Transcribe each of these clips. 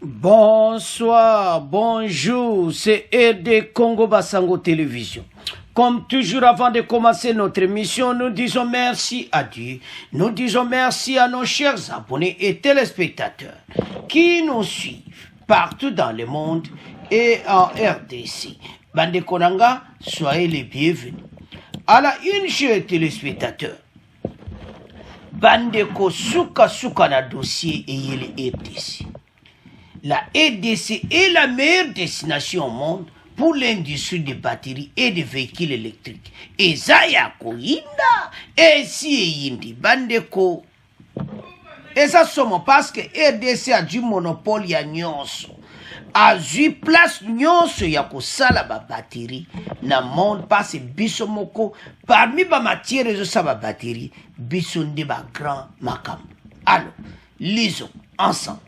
Bonsoir, bonjour, c'est RD Congo Basango Télévision. Comme toujours, avant de commencer notre émission, nous disons merci à Dieu. Nous disons merci à nos chers abonnés et téléspectateurs qui nous suivent partout dans le monde et en RDC. Bande Konanga, soyez les bienvenus. À la une, chers téléspectateurs, Bandeko Suka na dossier et le RDC. La RDC est la meilleure destination au monde pour l'industrie des batteries et des véhicules électriques. Et Zaya Koinda, et si Yindi, Bandeko. Et ça somme parce que RDC a du monopole ya nyonso. A eu place nyonso ya kosala ba batterie na monde parce biso moko parmi ba matières de sa ba batterie biso nde ba grand makam. Alors, lisons ensemble.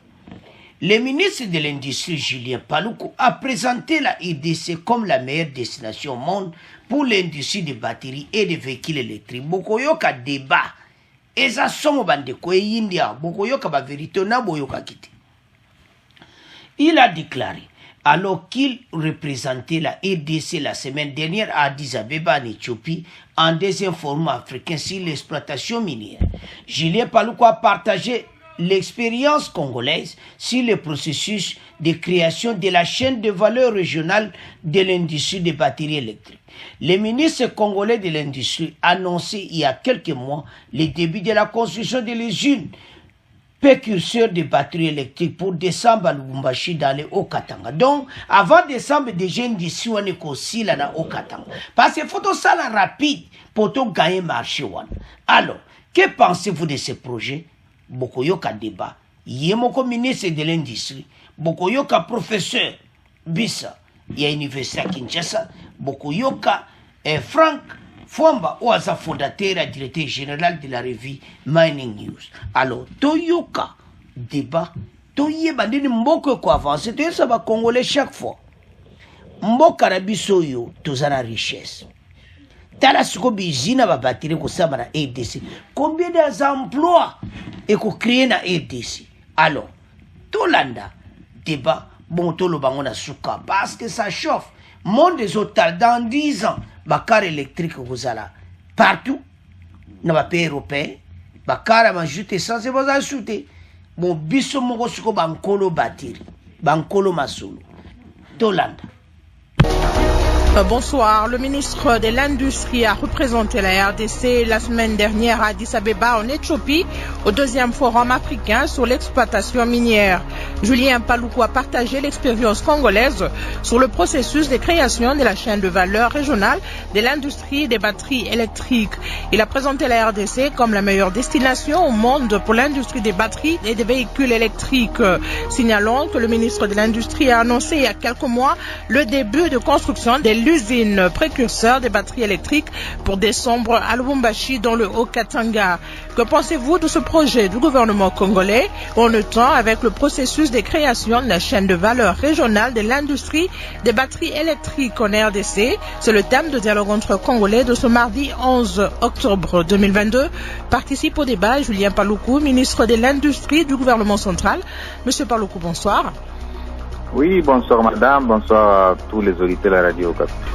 Le ministre de l'Industrie, Julien Paluku, a présenté la RDC comme la meilleure destination au monde pour l'industrie des batteries et des véhicules électriques. Bokoyoka débat. Et ça somme bandeko e India. Bokoyoka ba vérité na boyoka kite. Il a déclaré, alors qu'il représentait la RDC la semaine dernière à Addis Abeba en Éthiopie, en deuxième forum africain sur l'exploitation minière. Julien Paluku a partagé l'expérience congolaise sur le processus de création de la chaîne de valeur régionale de l'industrie des batteries électriques. Le ministre congolais de l'industrie a annoncé il y a quelques mois le début de la construction de l'usine précurseur de batteries électriques pour décembre à Lubumbashi dans le Haut-Katanga. Donc, avant décembre, déjà d'ici, on est aussi là dans Haut-Katanga. Parce qu'il faut tout ça rapide pour tout gagner marché. Alors, que pensez-vous de ce projet? Bokoyoka débat. Yemoko ministre de l'industrie. Bokoyoka professeur Bisa. Il y a université à Kinshasa. Bokoyoka Frank Fwamba, oaza fondateur et directeur général de la revue Mining News. Alors, Toyoka, débat, Toyeba, ndini mboko ko avance, Toyosa ba Congolais chaque fois. Mboka na biso yo, tozana richesse. Tala siko bizina ba batterie ko saba na RDC. Combien d'emplois et ko créer na RDC? Alors, Tolanda, débat, bon tolo bango na suka, parce que ça chauffe. Monde des hôtels dans 10 ans. Bakar électrique vous allez partout dans les pays européens. Bakar a majouté sans se vous ajouter. Bon, biso moko suko bankolo batiri, bankolo masolo. Tolanda. Bonsoir. Le ministre de l'Industrie a représenté la RDC la semaine dernière à Addis Abeba en Éthiopie au deuxième forum africain sur l'exploitation minière. Julien Paluku a partagé l'expérience congolaise sur le processus de création de la chaîne de valeur régionale de l'industrie des batteries électriques. Il a présenté la RDC comme la meilleure destination au monde pour l'industrie des batteries et des véhicules électriques. Signalons que le ministre de l'Industrie a annoncé il y a quelques mois le début de construction de l'usine précurseur des batteries électriques pour décembre à Lubumbashi dans le Haut-Katanga. Que pensez-vous de ce projet du gouvernement congolais en temps avec le processus de création de la chaîne de valeur régionale de l'industrie des batteries électriques en RDC? C'est le thème de dialogue entre Congolais de ce mardi 11 octobre 2022. Participe au débat Julien Paluku, ministre de l'Industrie du gouvernement central. Monsieur Paluku, bonsoir. Oui, bonsoir madame, bonsoir à tous les auditeurs de la radio.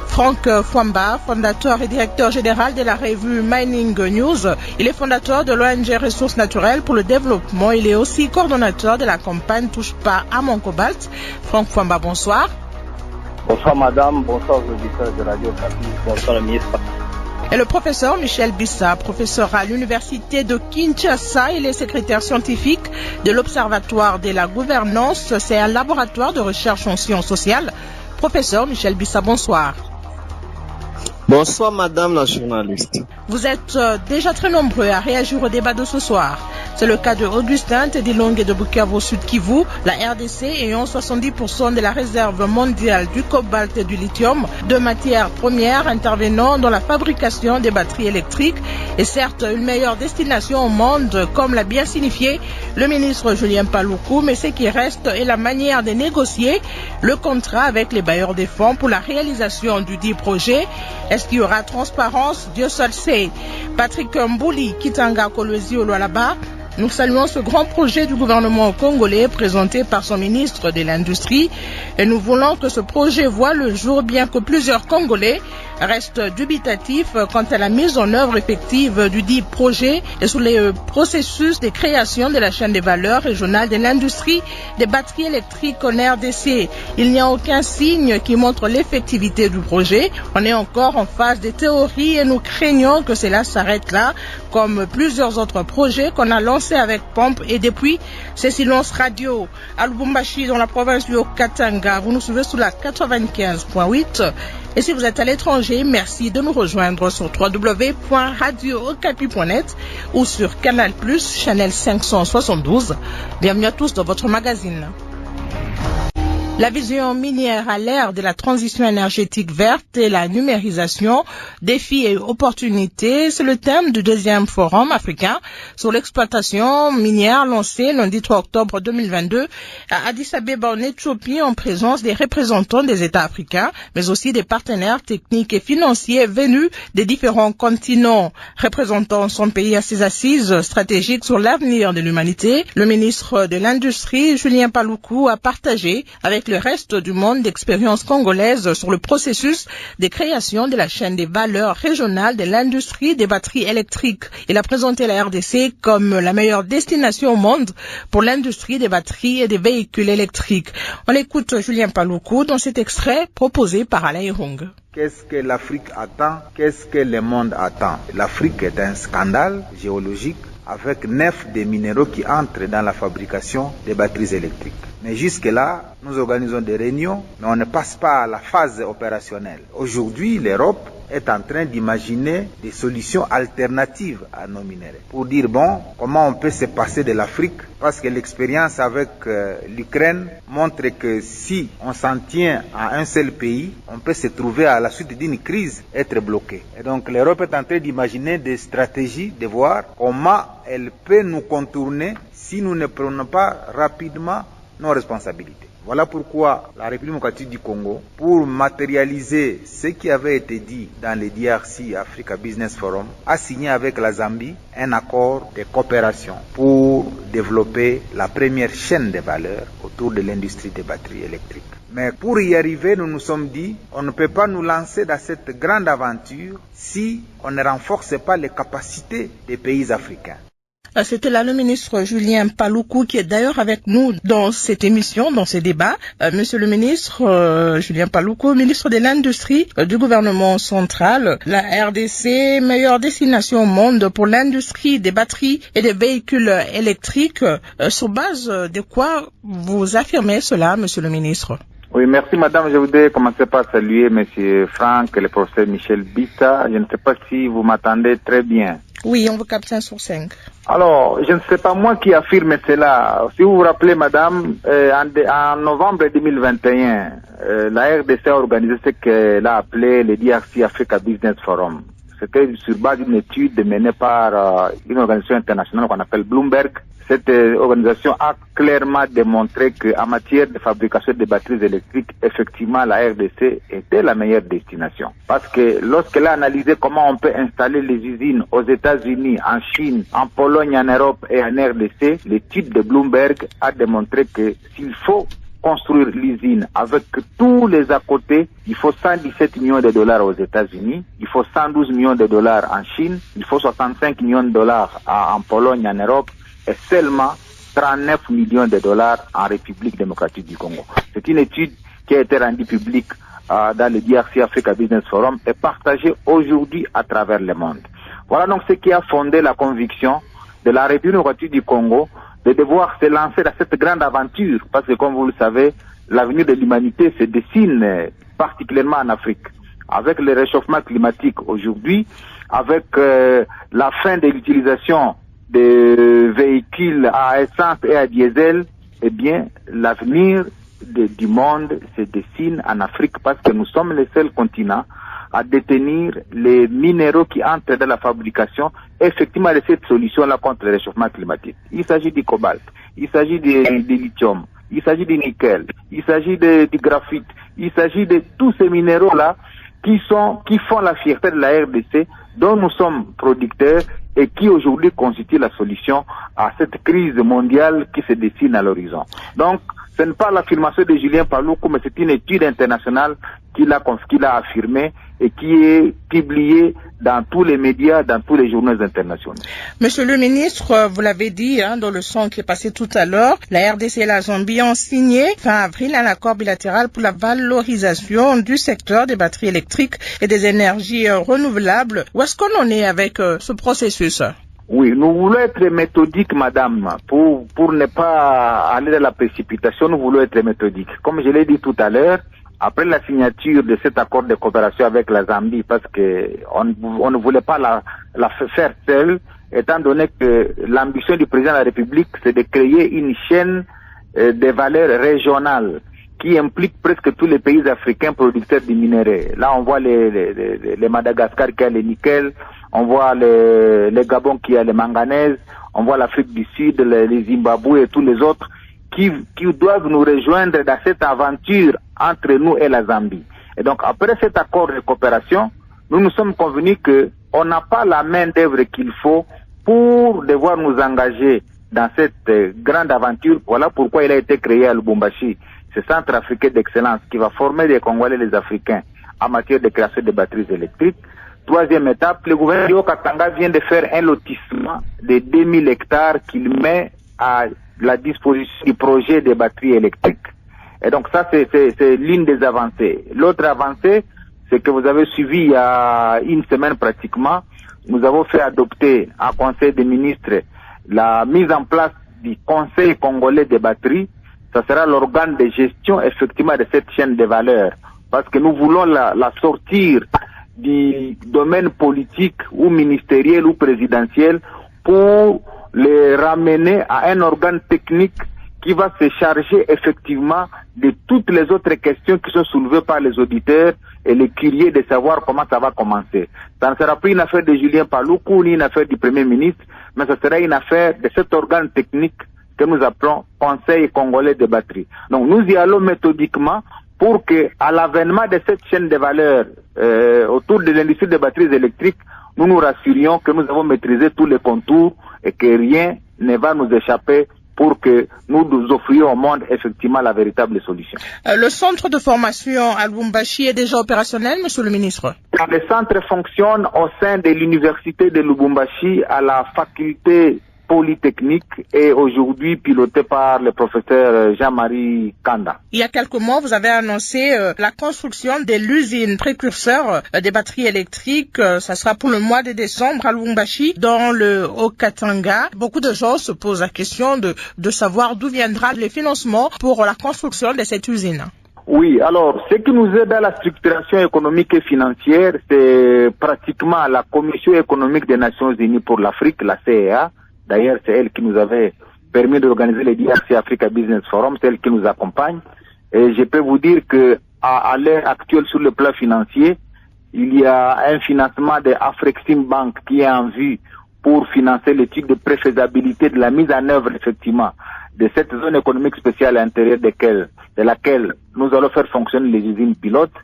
Frank Fwamba, fondateur et directeur général de la revue Mining News. Il est fondateur de l'ONG Ressources Naturelles pour le Développement. Il est aussi coordonnateur de la campagne Touche pas à mon cobalt. Frank Fwamba, bonsoir. Bonsoir madame, bonsoir aux auditeurs de radio. Bonsoir le ministre. Et le professeur Michel Bisa, professeur à l'université de Kinshasa, il est secrétaire scientifique de l'Observatoire de la gouvernance. C'est un laboratoire de recherche en sciences sociales. Professeur Michel Bisa, bonsoir. Bonsoir madame la journaliste. Vous êtes déjà très nombreux à réagir au débat de ce soir. C'est le cas de Augustin Tedilong et de Bukavu Sud Kivu, la RDC ayant 70% de la réserve mondiale du cobalt et du lithium, deux matières premières intervenant dans la fabrication des batteries électriques, et certes une meilleure destination au monde, comme l'a bien signifié le ministre Julien Paluku, mais ce qui reste est la manière de négocier le contrat avec les bailleurs des fonds pour la réalisation du dit projet. Est-ce qu'il y aura transparence? Dieu seul sait. Patrick Mbouli, Kitanga Kolwezi Olwalaba, Nous saluons ce grand projet du gouvernement congolais présenté par son ministre de l'Industrie et nous voulons que ce projet voie le jour, bien que plusieurs Congolais restent dubitatifs quant à la mise en œuvre effective du dit projet et sur les processus de création de la chaîne des valeurs régionale de l'industrie des batteries électriques en RDC. Il n'y a aucun signe qui montre l'effectivité du projet. On est encore en phase de théorie et nous craignons que cela s'arrête là, comme plusieurs autres projets qu'on a lancés avec pompe et depuis ces silences radio. À Lubumbashi, dans la province du Haut-Katanga, vous nous suivez sous la 95.8. Et si vous êtes à l'étranger, merci de nous rejoindre sur www.radiookapi.net ou sur Canal+, Channel 572. Bienvenue à tous dans votre magazine. La vision minière à l'ère de la transition énergétique verte et la numérisation, défis et opportunités, c'est le thème du deuxième forum africain sur l'exploitation minière lancé lundi 3 octobre 2022 à Addis Abeba en Éthiopie en présence des représentants des États africains, mais aussi des partenaires techniques et financiers venus des différents continents. Représentant son pays à ses assises stratégiques sur l'avenir de l'humanité, le ministre de l'Industrie, Julien Paluku, a partagé avec le reste du monde d'expériences congolaises sur le processus de création de la chaîne des valeurs régionales de l'industrie des batteries électriques. Il a présenté la RDC comme la meilleure destination au monde pour l'industrie des batteries et des véhicules électriques. On écoute Julien Paluku dans cet extrait proposé par Alain Irung. Qu'est-ce que l'Afrique attend? Qu'est-ce que le monde attend? L'Afrique est un scandale géologique avec 9 des minéraux qui entrent dans la fabrication des batteries électriques. Mais jusque-là, nous organisons des réunions, mais on ne passe pas à la phase opérationnelle. Aujourd'hui, l'Europe est en train d'imaginer des solutions alternatives à nos minéraux. Pour dire, bon, comment on peut se passer de l'Afrique? Parce que l'expérience avec l'Ukraine montre que si on s'en tient à un seul pays, on peut se trouver à la suite d'une crise, être bloqué. Et donc l'Europe est en train d'imaginer des stratégies, de voir comment elle peut nous contourner si nous ne prenons pas rapidement nos responsabilités. Voilà pourquoi la République démocratique du Congo, pour matérialiser ce qui avait été dit dans le DRC Africa Business Forum, a signé avec la Zambie un accord de coopération pour développer la première chaîne de valeur autour de l'industrie des batteries électriques. Mais pour y arriver, nous nous sommes dit, on ne peut pas nous lancer dans cette grande aventure si on ne renforce pas les capacités des pays africains. C'était là le ministre Julien Paluku qui est d'ailleurs avec nous dans cette émission, dans ces débats. Monsieur le ministre Julien Paluku, ministre de l'Industrie du gouvernement central, la RDC, meilleure destination au monde pour l'industrie des batteries et des véhicules électriques. Sur base de quoi vous affirmez cela, monsieur le ministre? Oui, merci madame. Je voudrais commencer par saluer monsieur Franck et le professeur Michel Bissa. Je ne sais pas si vous m'entendez très bien. Oui, on vous capte 5 sur 5. Alors, je ne sais pas moi qui affirme cela. Si vous vous rappelez, madame, en novembre 2021, la RDC a organisé ce qu'elle a appelé le DRC Africa Business Forum. C'était sur base d'une étude menée par une organisation internationale qu'on appelle Bloomberg. Cette organisation a clairement démontré qu'en matière de fabrication de batteries électriques, effectivement, la RDC était la meilleure destination. Parce que lorsqu'elle a analysé comment on peut installer les usines aux États-Unis, en Chine, en Pologne, en Europe et en RDC, l'étude de Bloomberg a démontré que s'il faut construire l'usine avec tous les à côté, il faut 117 millions de dollars aux États-Unis, il faut 112 millions de dollars en Chine, il faut 65 millions de dollars en Pologne, en Europe, et seulement 39 millions de dollars en République démocratique du Congo. C'est une étude qui a été rendue publique dans le DRC Africa Business Forum et partagée aujourd'hui à travers le monde. Voilà donc ce qui a fondé la conviction de la République démocratique du Congo de devoir se lancer dans cette grande aventure, parce que comme vous le savez, l'avenir de l'humanité se dessine particulièrement en Afrique. Avec le réchauffement climatique aujourd'hui, avec la fin de l'utilisation des véhicules à essence et à diesel, eh bien, l'avenir du monde se dessine en Afrique parce que nous sommes le seul continent à détenir les minéraux qui entrent dans la fabrication effectivement de cette solution-là contre le réchauffement climatique. Il s'agit du cobalt, il s'agit du lithium, il s'agit du nickel, il s'agit du graphite, il s'agit de tous ces minéraux-là qui font la fierté de la RDC, dont nous sommes producteurs et qui aujourd'hui constitue la solution à cette crise mondiale qui se dessine à l'horizon. Donc, ce n'est pas l'affirmation de Julien Paluku, mais c'est une étude internationale qu'il a affirmée et qui est publiée dans tous les médias, dans tous les journaux internationaux. Monsieur le ministre, vous l'avez dit dans le son qui est passé tout à l'heure, la RDC et la Zambie ont signé fin avril un accord bilatéral pour la valorisation du secteur des batteries électriques et des énergies renouvelables. Où est-ce qu'on en est avec ce processus? Oui, nous voulons être méthodiques, madame, pour ne pas aller dans la précipitation, nous voulons être méthodiques. Comme je l'ai dit tout à l'heure, après la signature de cet accord de coopération avec la Zambie, parce que on ne voulait pas la faire seule, étant donné que l'ambition du président de la République, c'est de créer une chaîne de valeurs régionales qui implique presque tous les pays africains producteurs de minerais. Là, on voit les Madagascar qui a le nickel, on voit les Gabon qui a le manganèse, on voit l'Afrique du Sud, les Zimbabwe et tous les autres qui doivent nous rejoindre dans cette aventure entre nous et la Zambie. Et donc, après cet accord de coopération, nous nous sommes convenus que on n'a pas la main d'œuvre qu'il faut pour devoir nous engager dans cette grande aventure. Voilà pourquoi il a été créé à Lubumbashi, ce centre africain d'excellence qui va former des Congolais et les Africains en matière de création de batteries électriques. Troisième étape, le gouvernement du Katanga vient de faire un lotissement de 2000 hectares qu'il met à la disposition du projet des batteries électriques. Et donc ça, c'est l'une des avancées. L'autre avancée, c'est que vous avez suivi il y a une semaine pratiquement, nous avons fait adopter en Conseil des ministres la mise en place du Conseil congolais des batteries. Ça sera l'organe de gestion effectivement de cette chaîne de valeur. Parce que nous voulons la sortir du domaine politique ou ministériel ou présidentiel pour les ramener à un organe technique qui va se charger effectivement de toutes les autres questions qui sont soulevées par les auditeurs et les curieux de savoir comment ça va commencer. Ça ne sera plus une affaire de Julien Paluku ni une affaire du Premier ministre, mais ça sera une affaire de cet organe technique que nous appelons Conseil congolais des batteries. Donc nous y allons méthodiquement pour que, à l'avènement de cette chaîne de valeur autour de l'industrie des batteries électriques, nous nous rassurions que nous avons maîtrisé tous les contours et que rien ne va nous échapper pour que nous offrions au monde effectivement la véritable solution. Le centre de formation à Lubumbashi est déjà opérationnel, monsieur le ministre? Le centre fonctionne au sein de l'université de Lubumbashi à la faculté polytechnique et aujourd'hui piloté par le professeur Jean-Marie Kanda. Il y a quelques mois, vous avez annoncé la construction de l'usine précurseur des batteries électriques. Ça sera pour le mois de décembre à Lubumbashi, dans le Haut-Katanga. Beaucoup de gens se posent la question de savoir d'où viendra le financement pour la construction de cette usine. Oui, alors, ce qui nous aide à la structuration économique et financière, c'est pratiquement la Commission économique des Nations Unies pour l'Afrique, la CEA. D'ailleurs, c'est elle qui nous avait permis d'organiser le DRC Africa Business Forum, c'est elle qui nous accompagne. Et je peux vous dire que à l'heure actuelle, sur le plan financier, il y a un financement de Afrexim Bank qui est en vue pour financer l'étude de préfaisabilité de la mise en œuvre, effectivement, de cette zone économique spéciale à l'intérieur de laquelle nous allons faire fonctionner les usines pilotes.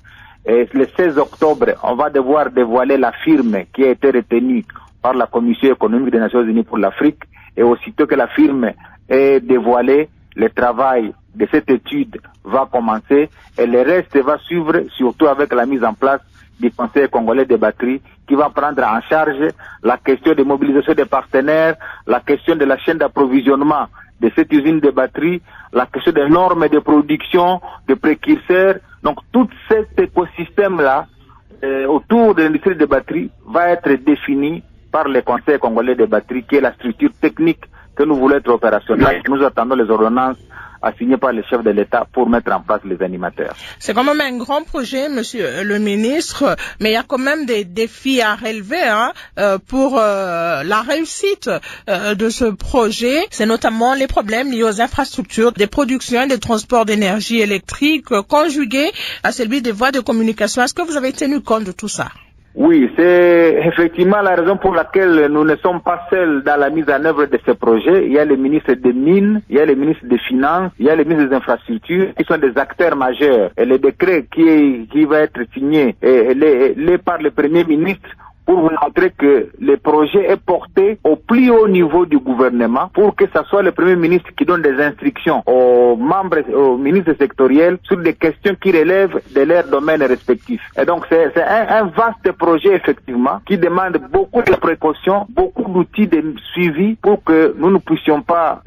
Et le 16 octobre, on va devoir dévoiler la firme qui a été retenue par la Commission économique des Nations Unies pour l'Afrique, et aussitôt que la firme est dévoilée, le travail de cette étude va commencer et le reste va suivre, surtout avec la mise en place du Conseil congolais des batteries qui va prendre en charge la question de mobilisation des partenaires, la question de la chaîne d'approvisionnement de cette usine de batteries, la question des normes de production, de précurseurs. Donc tout cet écosystème-là autour de l'industrie des batteries va être défini par le Conseil congolais des batteries, qui est la structure technique que nous voulons être opérationnelle. Nous attendons les ordonnances assignées par le chef de l'État pour mettre en place les animateurs. C'est quand même un grand projet, monsieur le ministre, mais il y a quand même des défis à relever pour la réussite de ce projet. C'est notamment les problèmes liés aux infrastructures de production et de transport d'énergie électrique conjugués à celui des voies de communication. Est-ce que vous avez tenu compte de tout ça? Oui, c'est effectivement la raison pour laquelle nous ne sommes pas seuls dans la mise en œuvre de ce projet. Il y a les ministres des Mines, il y a les ministres des Finances, il y a les ministres des Infrastructures qui sont des acteurs majeurs. Et le décret qui va être signé par le Premier ministre pour vous montrer que le projet est porté au plus haut niveau du gouvernement pour que ce soit le Premier ministre qui donne des instructions aux membres, aux ministres sectoriels sur des questions qui relèvent de leurs domaines respectifs. Et donc c'est un vaste projet effectivement qui demande beaucoup de précautions, beaucoup d'outils de suivi pour que nous ne puissions pas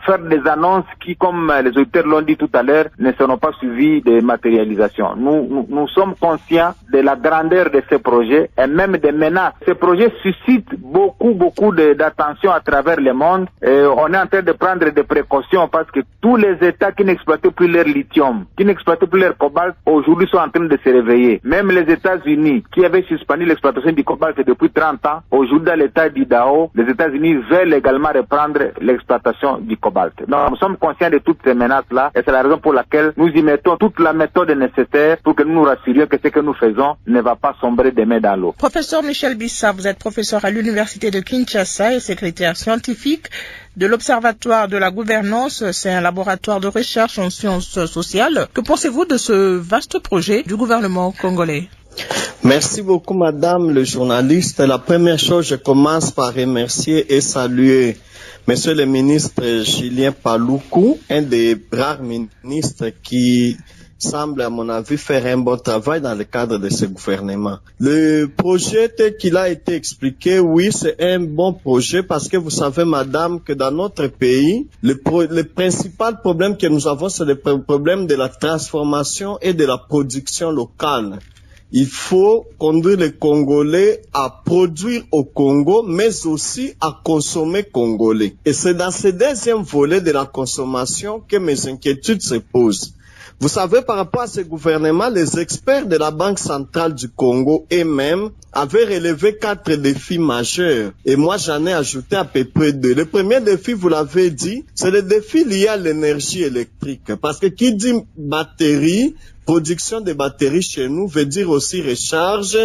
faire des annonces qui, comme les auditeurs l'ont dit tout à l'heure, ne seront pas suivies de matérialisation. Nous sommes conscients de la grandeur de ces projets et même des menaces. Ces projets suscitent beaucoup d'attention à travers le monde et on est en train de prendre des précautions parce que tous les États qui n'exploitaient plus leur lithium, qui n'exploitaient plus leur cobalt, aujourd'hui sont en train de se réveiller. Même les États-Unis qui avaient suspendu l'exploitation du cobalt depuis 30 ans, aujourd'hui dans l'État d'Idaho, les États-Unis veulent également reprendre l'exploitation du cobalt. Donc nous sommes conscients de toutes ces menaces-là et c'est la raison pour laquelle nous y mettons toute la méthode nécessaire pour que nous nous rassurions que ce que nous faisons ne va pas sombrer demain dans l'eau. Professeur Michel Bissa, vous êtes professeur à l'Université de Kinshasa et secrétaire scientifique de l'Observatoire de la gouvernance. C'est un laboratoire de recherche en sciences sociales. Que pensez-vous de ce vaste projet du gouvernement congolais? Merci beaucoup, madame le journaliste. La première chose, je commence par remercier et saluer monsieur le ministre Julien Paluku, un des rares ministres qui semble, à mon avis, faire un bon travail dans le cadre de ce gouvernement. Le projet tel qu'il a été expliqué, oui, c'est un bon projet parce que vous savez, madame, que dans notre pays, le principal problème que nous avons, c'est le problème de la transformation et de la production locale. Il faut conduire les Congolais à produire au Congo, mais aussi à consommer congolais. Et c'est dans ce deuxième volet de la consommation que mes inquiétudes se posent. Vous savez, par rapport à ce gouvernement, les experts de la Banque centrale du Congo eux-mêmes avaient relevé 4 défis majeurs. Et moi, j'en ai ajouté à peu près 2. Le premier défi, vous l'avez dit, c'est le défi lié à l'énergie électrique. Parce que qui dit batterie, production de batteries chez nous veut dire aussi recharge,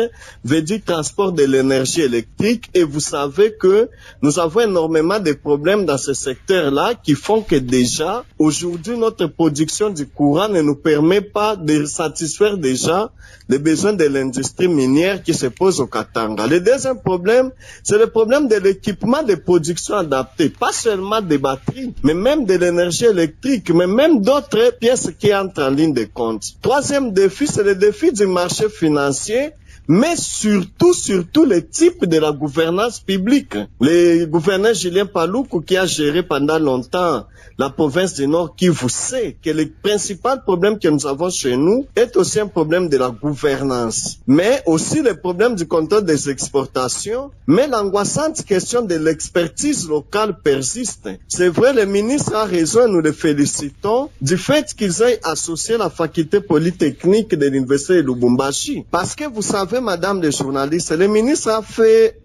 veut dire transport de l'énergie électrique. Et vous savez que nous avons énormément de problèmes dans ce secteur-là qui font que déjà, aujourd'hui, notre production du courant ne nous permet pas de satisfaire déjà les besoins de l'industrie minière qui se pose au Katanga. Le deuxième problème, c'est le problème de l'équipement de production adapté. Pas seulement des batteries, mais même de l'énergie électrique, mais même d'autres pièces qui entrent en ligne de compte. Troisième défi, c'est le défi du marché financier, mais surtout le type de la gouvernance publique. Le gouverneur Julien Paluku, qui a géré pendant longtemps la province du Nord Kivu, sait que le principal problème que nous avons chez nous est aussi un problème de la gouvernance, mais aussi le problème du contrôle des exportations, mais l'angoissante question de l'expertise locale persiste. C'est vrai, le ministre a raison et nous le félicitons du fait qu'ils aient associé la faculté polytechnique de l'université de Lubumbashi. Parce que vous savez, madame le journaliste, le ministre a fait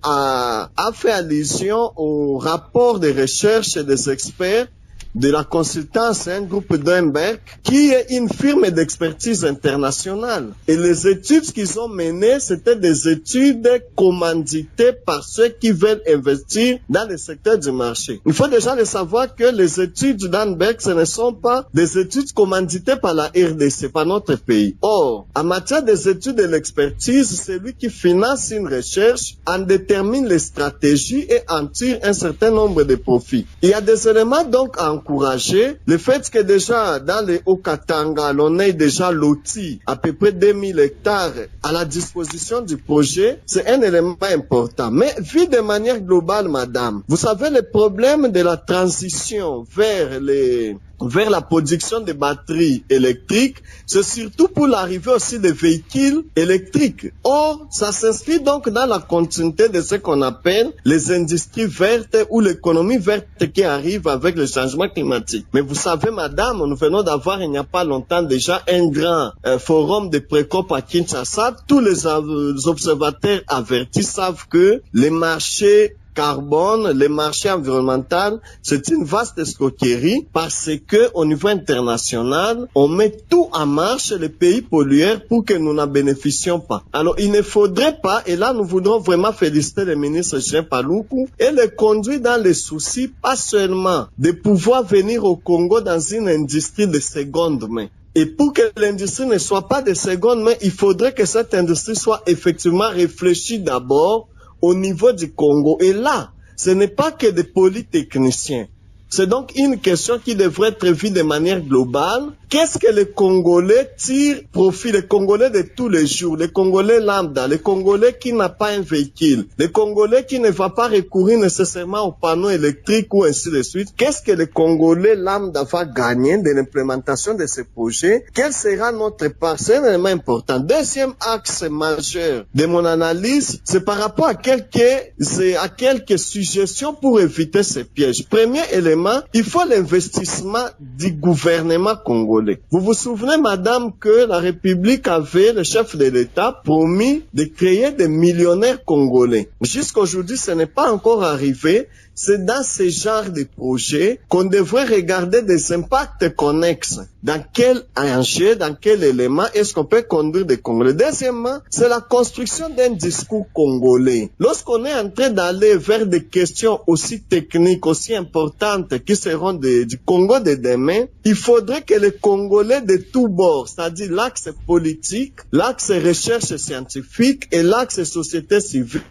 allusion au rapport de recherche des experts de la consultance, un groupe d'Heinberg, qui est une firme d'expertise internationale. Et les études qu'ils ont menées, c'était des études commanditées par ceux qui veulent investir dans le secteur du marché. Il faut déjà le savoir que les études d'Heinberg, ce ne sont pas des études commanditées par la RDC, par notre pays. Or, en matière des études de l'expertise, c'est lui qui finance une recherche, en détermine les stratégies et en tire un certain nombre de profits. Il y a des éléments donc à encourager. Le fait que déjà dans les Haut-Katanga, on ait déjà loti à peu près 2000 hectares à la disposition du projet, c'est un élément important. Mais vu de manière globale, madame, vous savez, le problème de la transition vers la production de batteries électriques, c'est surtout pour l'arrivée aussi des véhicules électriques. Or, ça s'inscrit donc dans la continuité de ce qu'on appelle les industries vertes ou l'économie verte qui arrive avec le changement climatique. Mais vous savez, madame, nous venons d'avoir il n'y a pas longtemps déjà un grand forum de pré-COP à Kinshasa. Tous les observateurs avertis savent que les marchés carbone, le marché environnemental, c'est une vaste escroquerie parce que au niveau international, on met tout en marche, les pays pollueurs, pour que nous n'en bénéficions pas. Alors, il ne faudrait pas, et là, nous voudrons vraiment féliciter le ministre Julien Paluku et le conduire dans les soucis, pas seulement de pouvoir venir au Congo dans une industrie de seconde main, Et pour que l'industrie ne soit pas de seconde main, il faudrait que cette industrie soit effectivement réfléchie d'abord au niveau du Congo. Et là, ce n'est pas que des polytechniciens. C'est donc une question qui devrait être vue de manière globale. Qu'est-ce que les Congolais tirent profit, les Congolais de tous les jours, les Congolais lambda, les Congolais qui n'ont pas un véhicule, les Congolais qui ne vont pas recourir nécessairement aux panneaux électriques ou ainsi de suite. Qu'est-ce que les Congolais lambda va gagner de l'implémentation de ces projets? Quelle sera notre part? C'est un élément important. Deuxième axe majeur de mon analyse, c'est par rapport à quelques suggestions pour éviter ces pièges. Premier élément, il faut l'investissement du gouvernement congolais. Vous vous souvenez, madame, que la République avait, le chef de l'État, promis de créer des millionnaires congolais. Jusqu'aujourd'hui, ce n'est pas encore arrivé. C'est dans ce genre de projet qu'on devrait regarder des impacts connexes. Dans quel enjeu, dans quel élément est-ce qu'on peut conduire des Congolais? Deuxièmement, c'est la construction d'un discours congolais. Lorsqu'on est en train d'aller vers des questions aussi techniques, aussi importantes qui seront du Congo de demain, il faudrait que les Congolais de tous bords, c'est-à-dire l'axe politique, l'axe recherche scientifique et l'axe société civile,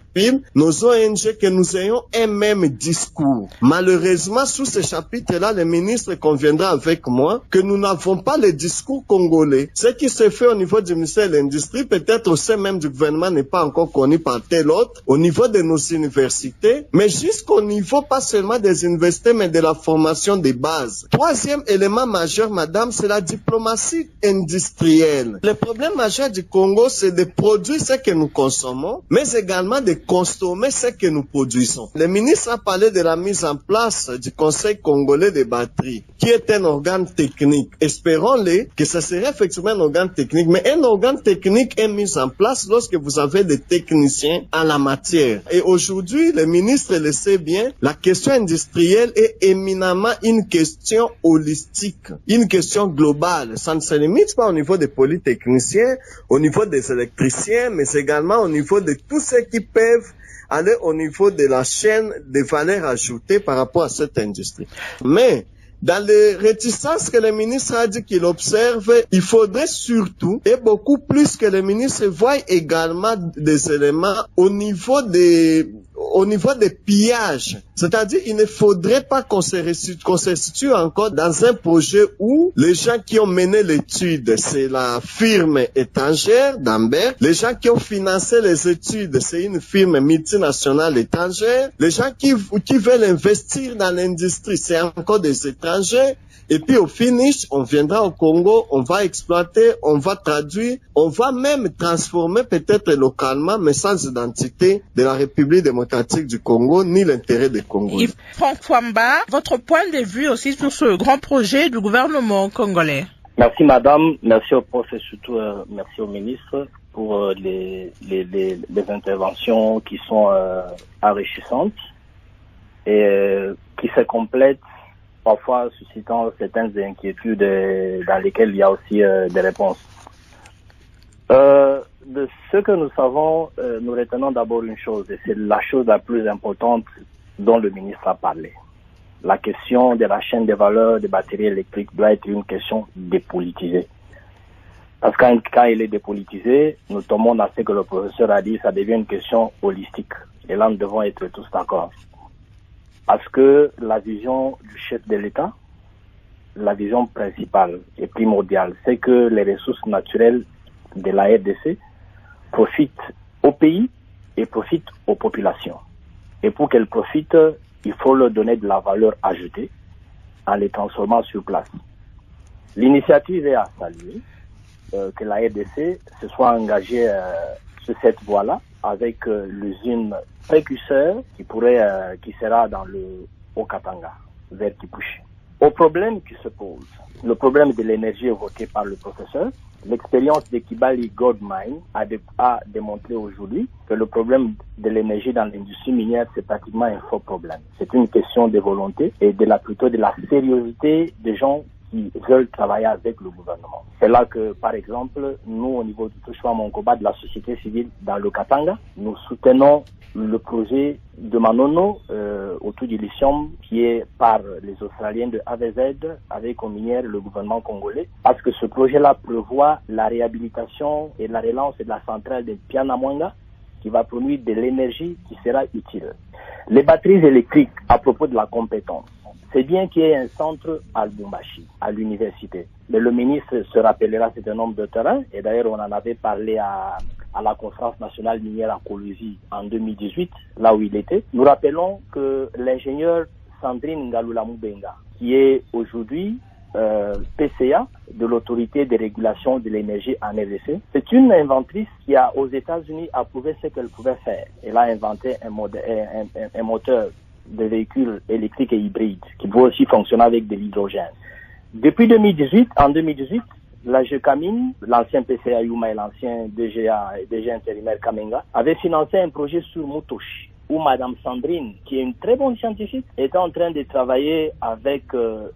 nos ONG, que nous ayons un même discours. Malheureusement, sous ce chapitre-là, le ministre conviendra avec moi que nous n'avons pas le discours congolais. Ce qui se fait au niveau du ministère de l'Industrie, peut-être au sein même du gouvernement, n'est pas encore connu par tel autre, au niveau de nos universités, mais jusqu'au niveau pas seulement des universités, mais de la formation des bases. Troisième élément majeur, madame, c'est la diplomatie industrielle. Le problème majeur du Congo, c'est de produire ce que nous consommons, mais également de consommer ce que nous produisons. Le ministre a parlé de la mise en place du Conseil congolais des batteries, qui est un organe technique. Espérons-le que ça serait effectivement un organe technique, mais un organe technique est mis en place lorsque vous avez des techniciens en la matière. Et aujourd'hui, le ministre le sait bien, la question industrielle est éminemment une question holistique, une question globale. Ça ne se limite pas au niveau des polytechniciens, au niveau des électriciens, mais également au niveau de tous ceux qui peuvent aller au niveau de la chaîne de valeur ajoutée par rapport à cette industrie. Mais dans les réticences que le ministre a dit qu'il observe, il faudrait surtout, et beaucoup plus que le ministre voie également des éléments au niveau des pillages. C'est-à-dire, il ne faudrait pas qu'on se situe encore dans un projet où les gens qui ont mené l'étude, c'est la firme étrangère d'Amberg. Les gens qui ont financé les études, c'est une firme multinationale étrangère. Les gens qui veulent investir dans l'industrie, c'est encore des étrangers. Et puis au finish, on viendra au Congo, on va exploiter, on va traduire, on va même transformer peut-être localement, mais sans identité de la République démocratique du Congo, ni l'intérêt des Congolais. Franck Fouamba, votre point de vue aussi sur ce grand projet du gouvernement congolais. Merci madame, merci au prof et surtout merci au ministre pour les interventions qui sont enrichissantes et qui se complètent, parfois suscitant certaines inquiétudes dans lesquelles il y a aussi des réponses. De ce que nous savons, nous retenons d'abord une chose, et c'est la chose la plus importante dont le ministre a parlé. La question de la chaîne de valeur des batteries électriques doit être une question dépolitisée. Parce que quand elle est dépolitisée, nous tombons dans ce que le professeur a dit, ça devient une question holistique. Et là, nous devons être tous d'accord. Parce que la vision du chef de l'État, la vision principale et primordiale, c'est que les ressources naturelles de la RDC profitent au pays et profitent aux populations. Et pour qu'elles profitent, il faut leur donner de la valeur ajoutée en les transformant sur place. L'initiative est à saluer, que la RDC se soit engagée sur cette voie-là avec l'usine précurseur qui sera dans le Haut-Katanga, vers Kipushi. Au problème qui se pose, le problème de l'énergie évoqué par le professeur, l'expérience de Kibali Gold Mine a démontré aujourd'hui que le problème de l'énergie dans l'industrie minière, c'est pratiquement un faux problème. C'est une question de volonté et plutôt de la sérieuxité des gens qui veulent travailler avec le gouvernement. C'est là que, par exemple, nous, au niveau du Touchouam Monkoba de la société civile dans le Katanga, nous soutenons le projet de Manono autour du lithium qui est par les Australiens de AVZ avec au minière le gouvernement congolais, parce que ce projet-là prévoit la réhabilitation et la relance de la centrale de Pianamwanga qui va produire de l'énergie qui sera utile. Les batteries électriques, à propos de la compétence, c'est bien qu'il y ait un centre à Lubumbashi, à l'université. Mais le ministre se rappellera c'est un nombre de terrain, et d'ailleurs on en avait parlé à la conférence nationale minière à Kolwezi en 2018, là où il était. Nous rappelons que l'ingénieur Sandrine Ngalula Mubenga, qui est aujourd'hui PCA de l'autorité de régulation de l'énergie en RDC. C'est une inventrice qui a aux États-Unis approuvé ce qu'elle pouvait faire. Elle a inventé un moteur de véhicules électriques et hybrides qui peut aussi fonctionner avec de l'hydrogène. Depuis 2018, en 2018, la GECAMINE, l'ancien PCA Yuma et l'ancien DGA intérimaire Kamenga, avait financé un projet sur Mutoshi, où Madame Sandrine, qui est une très bonne scientifique, était en train de travailler avec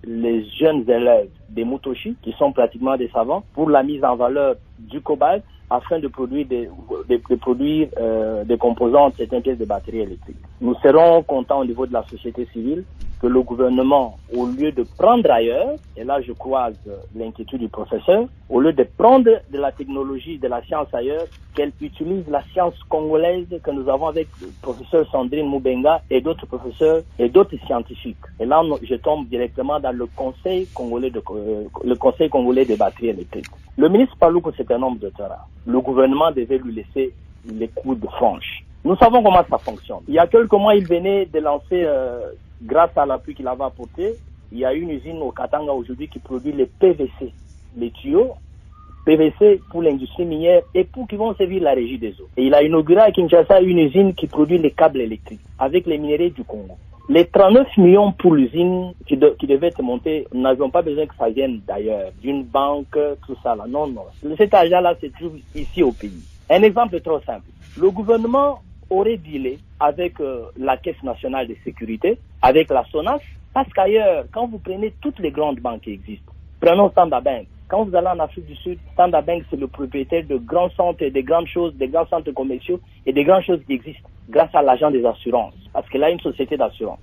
les jeunes élèves des Mutoshi, qui sont pratiquement des savants, pour la mise en valeur du cobalt, afin de produire des composants de certaines pièces de batterie électrique. Nous serons contents au niveau de la société civile que le gouvernement, au lieu de prendre ailleurs, et là je croise l'inquiétude du professeur, au lieu de prendre de la technologie, de la science ailleurs, qu'elle utilise la science congolaise que nous avons avec le professeur Sandrine Mubenga et d'autres professeurs et d'autres scientifiques. Et là, je tombe directement dans le Conseil congolais des batteries électriques. Le ministre Paluku, c'est un homme de terrain. Le gouvernement devait lui laisser les coups de franche. Nous savons comment ça fonctionne. Il y a quelques mois, il venait de lancer, grâce à l'appui qu'il avait apporté, il y a une usine au Katanga aujourd'hui qui produit les PVC, les tuyaux PVC pour l'industrie minière et pour qui vont servir la régie des eaux. Et il a inauguré à Kinshasa une usine qui produit les câbles électriques avec les minerais du Congo. Les 39 millions pour l'usine qui devait être montée, nous n'avions pas besoin que ça vienne d'ailleurs, d'une banque, tout ça là. Non, non. Cet argent-là se trouve ici au pays. Un exemple trop simple. Le gouvernement aurait dealé avec la Caisse nationale de sécurité, avec la SONAS, parce qu'ailleurs, quand vous prenez toutes les grandes banques qui existent, prenons Standard Bank. Quand vous allez en Afrique du Sud, Standard Bank, c'est le propriétaire de grands centres, des grandes choses, des grands centres commerciaux et des grandes choses qui existent grâce à l'agent des assurances, parce qu'elle a une société d'assurance.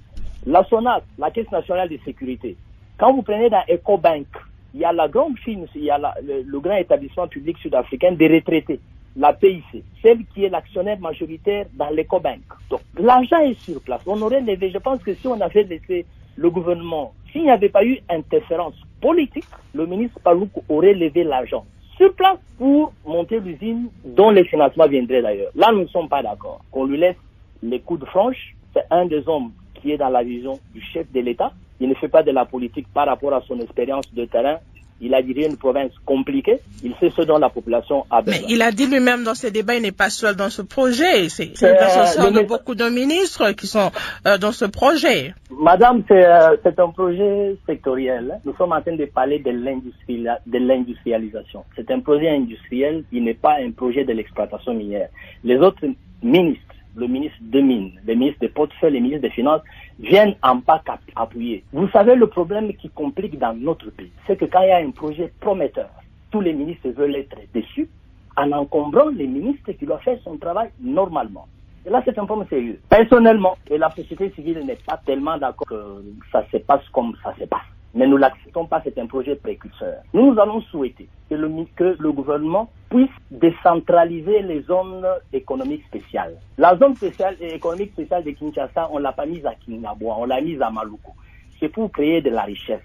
La SONAS, la Caisse nationale de sécurité. Quand vous prenez dans EcoBank, il y a la grande firme, il y a le grand établissement public sud-africain des retraités, la PIC, celle qui est l'actionnaire majoritaire dans l'EcoBank. Donc, l'argent est sur place. On aurait levé, je pense que si on avait laissé le gouvernement, s'il n'y avait pas eu interférence politique, le ministre Paluku aurait levé l'argent sur place pour monter l'usine dont les financements viendraient d'ailleurs. Là, nous ne sommes pas d'accord. Qu'on lui laisse les coups de franche, c'est un des hommes qui est dans la vision du chef de l'État. Il ne fait pas de la politique par rapport à son expérience de terrain. Il a dirigé une province compliquée. Il sait ce dont la population a besoin. Mais il a dit lui-même dans ses débats, il n'est pas seul dans ce projet. C'est l'association de beaucoup de ministres qui sont dans ce projet. Madame, c'est un projet sectoriel. Nous sommes en train de parler de l'industrialisation. C'est un projet industriel. Il n'est pas un projet de l'exploitation minière. Les autres ministres, le ministre de Mines, le ministre des Portefeuilles, les ministres des Finances, viennent en pas appuyer. Vous savez, le problème qui complique dans notre pays, c'est que quand il y a un projet prometteur, tous les ministres veulent être déçus en encombrant les ministres qui doivent faire son travail normalement. Et là, c'est un problème sérieux. Personnellement, et la société civile n'est pas tellement d'accord que ça se passe comme ça se passe. Mais nous l'acceptons pas, c'est un projet précurseur. Nous allons souhaiter que le gouvernement puisse décentraliser les zones économiques spéciales. La zone économique spéciale de Kinshasa, on l'a pas mise à Kinabwa, on l'a mise à Maluku. C'est pour créer de la richesse,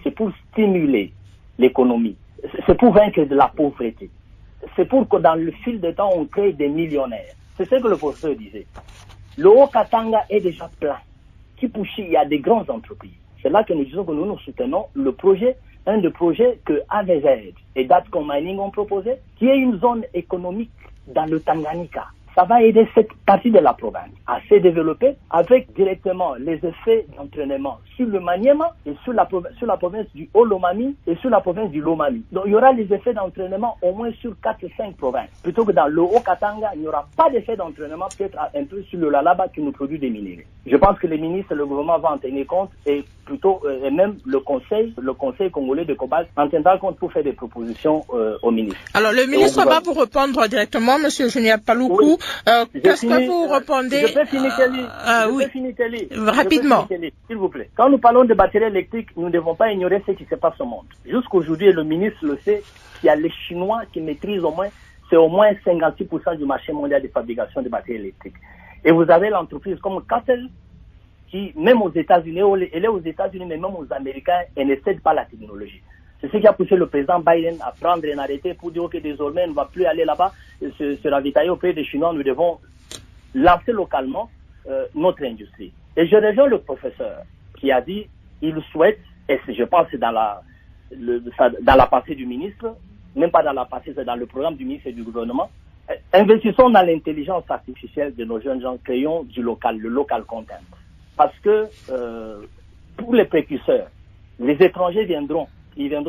c'est pour stimuler l'économie, c'est pour vaincre de la pauvreté, c'est pour que dans le fil de temps, on crée des millionnaires. C'est ce que le professeur disait. Le Haut-Katanga est déjà plein. Kipushi, il y a des grandes entreprises. C'est là que nous disons que nous soutenons le projet, un des projets que AVZ et Datcom Mining ont proposé, qui est une zone économique dans le Tanganyika. ça va aider cette partie de la province à se développer avec directement les effets d'entraînement sur le Maniema et sur la province du Haut-Lomami et sur la province du Lomami. Donc il y aura les effets d'entraînement au moins sur 4 ou 5 provinces. Plutôt que dans le Haut-Katanga, il n'y aura pas d'effet d'entraînement, peut-être un peu sur le Lalaba qui nous produit des minéraux. Je pense que les ministres et le gouvernement vont en tenir compte et plutôt et même le conseil congolais de cobalt en tiendra compte pour faire des propositions au ministre. Alors le ministre va vous répondre directement, Monsieur Julien Paluku. Oui. Qu'est-ce que vous répondez? Je peux finir, Kelly. Oui. Kelly. Rapidement. S'il vous plaît. Quand nous parlons de batteries électriques, nous ne devons pas ignorer ce qui se passe au monde. Jusqu'aujourd'hui, le ministre le sait, il y a les Chinois qui maîtrisent au moins 56% du marché mondial de fabrication de batteries électriques. Et vous avez l'entreprise comme Castle, qui, même aux États-Unis, elle est aux États-Unis, mais même aux Américains, elle ne cède pas la technologie. C'est ce qui a poussé le président Biden à prendre un arrêté pour dire que désormais, on ne va plus aller là-bas, se ravitailler auprès des Chinois, nous devons lancer localement notre industrie. Et je rejoins le professeur qui a dit, il souhaite, et je pense que c'est dans la pensée du ministre, même pas dans la pensée, c'est dans le programme du ministre et du gouvernement, investissons dans l'intelligence artificielle de nos jeunes gens, créons du local, le local content. Parce que pour les précurseurs, les étrangers viendront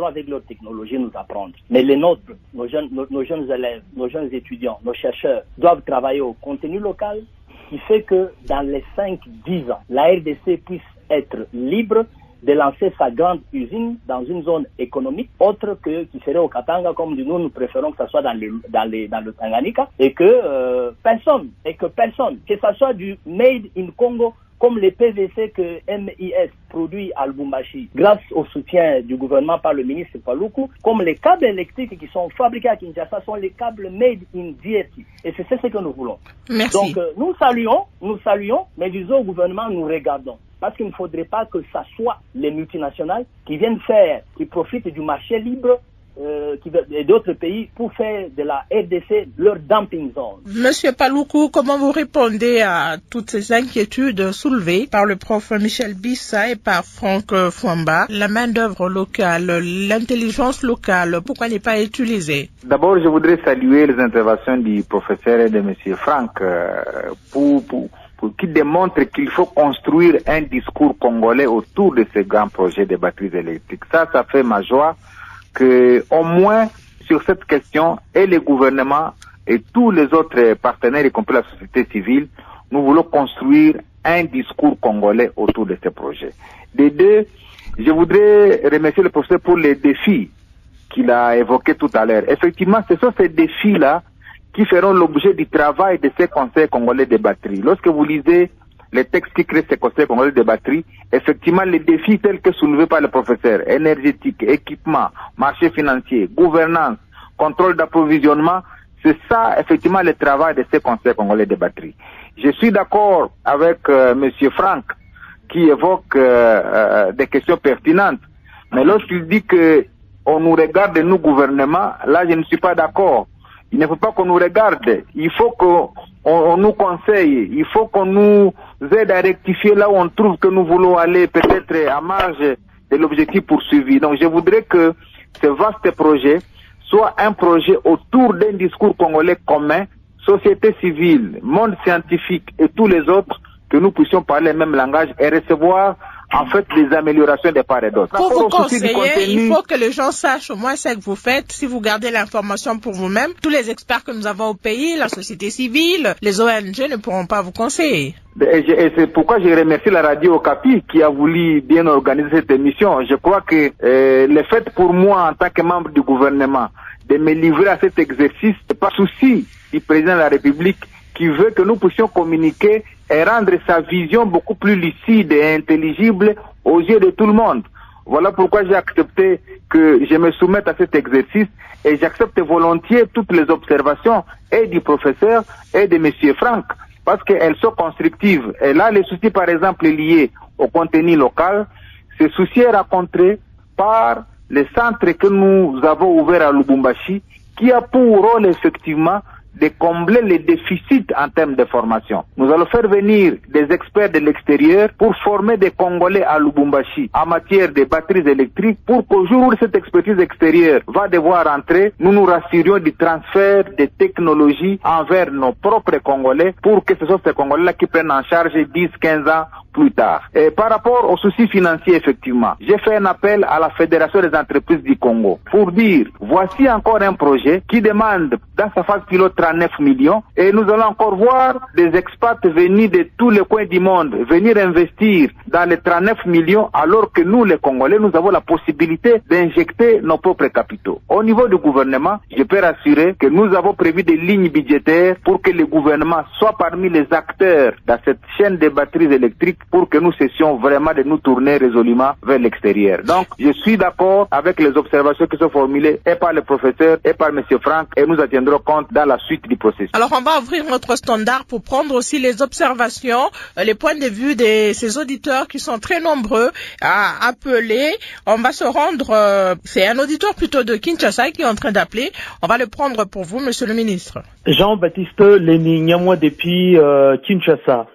avec leur technologie nous apprendre. Mais les nôtres, nos jeunes élèves, nos jeunes étudiants, nos chercheurs doivent travailler au contenu local qui fait que dans les 5-10 ans, la RDC puisse être libre de lancer sa grande usine dans une zone économique autre qui serait au Katanga, comme nous préférons que ça soit dans le Tanganyika, et que personne, que ça soit du made in Congo, comme les PVC que MIS produit à Lubumbashi, grâce au soutien du gouvernement par le ministre Paluku, comme les câbles électriques qui sont fabriqués à Kinshasa sont les câbles made in DRC. Et c'est ce que nous voulons. Merci. Donc nous saluons, mais disons au gouvernement, nous regardons. Parce qu'il ne faudrait pas que ça soit les multinationales qui profitent du marché libre et d'autres pays pour faire de la RDC leur dumping zone. Monsieur Paluku, comment vous répondez à toutes ces inquiétudes soulevées par le prof Michel Bissa et par Franck Fouamba? La main-d'œuvre locale, l'intelligence locale, pourquoi n'est pas utilisée? D'abord, je voudrais saluer les interventions du professeur et de monsieur Franck qui démontre qu'il faut construire un discours congolais autour de ces grands projets de batteries électriques. Ça fait ma joie que, au moins, sur cette question, et les gouvernements et tous les autres partenaires, y compris la société civile, nous voulons construire un discours congolais autour de ces projets. De deux, je voudrais remercier le professeur pour les défis qu'il a évoqués tout à l'heure. Effectivement, ce sont ces défis-là qui feront l'objet du travail de ces conseils congolais de batterie. Lorsque vous lisez les textes qui créent ces conseils congolais de batterie, effectivement, les défis tels que soulevés par le professeur, énergétique, équipement, marché financier, gouvernance, contrôle d'approvisionnement, c'est ça, effectivement, le travail de ces conseils congolais de batterie. Je suis d'accord avec monsieur Franck, qui évoque des questions pertinentes, mais lorsqu'il dit que on nous regarde, nous, gouvernement, là, je ne suis pas d'accord. Il ne faut pas qu'on nous regarde. Il faut qu'on nous conseille. Il faut qu'on nous aide à rectifier là où on trouve que nous voulons aller peut-être à marge de l'objectif poursuivi. Donc je voudrais que ce vaste projet soit un projet autour d'un discours congolais commun, société civile, monde scientifique et tous les autres, que nous puissions parler le même langage et recevoir en fait des améliorations de part et d'autre. Pour vous conseiller, il faut que les gens sachent au moins ce que vous faites. Si vous gardez l'information pour vous-même, tous les experts que nous avons au pays, la société civile, les ONG ne pourront pas vous conseiller. Et c'est pourquoi je remercie la radio Okapi qui a voulu bien organiser cette émission. Je crois que le fait pour moi en tant que membre du gouvernement de me livrer à cet exercice, c'est pas souci du président de la République qui veut que nous puissions communiquer et rendre sa vision beaucoup plus lucide et intelligible aux yeux de tout le monde. Voilà pourquoi j'ai accepté que je me soumette à cet exercice et j'accepte volontiers toutes les observations et du professeur et de monsieur Franck parce qu'elles sont constructives. Et là, les soucis par exemple liés au contenu local, ces soucis sont rencontrés par les centres que nous avons ouverts à Lubumbashi qui a pour rôle effectivement de combler les déficits en termes de formation. Nous allons faire venir des experts de l'extérieur pour former des Congolais à Lubumbashi en matière de batteries électriques pour qu'au jour où cette expertise extérieure va devoir entrer, nous nous rassurions du transfert de technologies envers nos propres Congolais pour que ce soit ces Congolais-là qui prennent en charge 10-15 ans plus tard. Et par rapport aux soucis financiers, effectivement, j'ai fait un appel à la Fédération des entreprises du Congo pour dire, voici encore un projet qui demande dans sa phase pilote 39 millions et nous allons encore voir des expats venus de tous les coins du monde venir investir dans les 39 millions alors que nous, les Congolais, nous avons la possibilité d'injecter nos propres capitaux. Au niveau du gouvernement, je peux rassurer que nous avons prévu des lignes budgétaires pour que le gouvernement soit parmi les acteurs dans cette chaîne de batteries électriques pour que nous cessions vraiment de nous tourner résolument vers l'extérieur. Donc, je suis d'accord avec les observations qui sont formulées et par le professeur et par M. Franck et nous en tiendrons compte dans la suite du processus. Alors, on va ouvrir notre standard pour prendre aussi les observations, les points de vue de ces auditeurs qui sont très nombreux à appeler. On va se rendre, c'est un auditeur plutôt de Kinshasa qui est en train d'appeler. On va le prendre pour vous, Monsieur le ministre. Jean-Baptiste Lénignamwa depuis Kinshasa.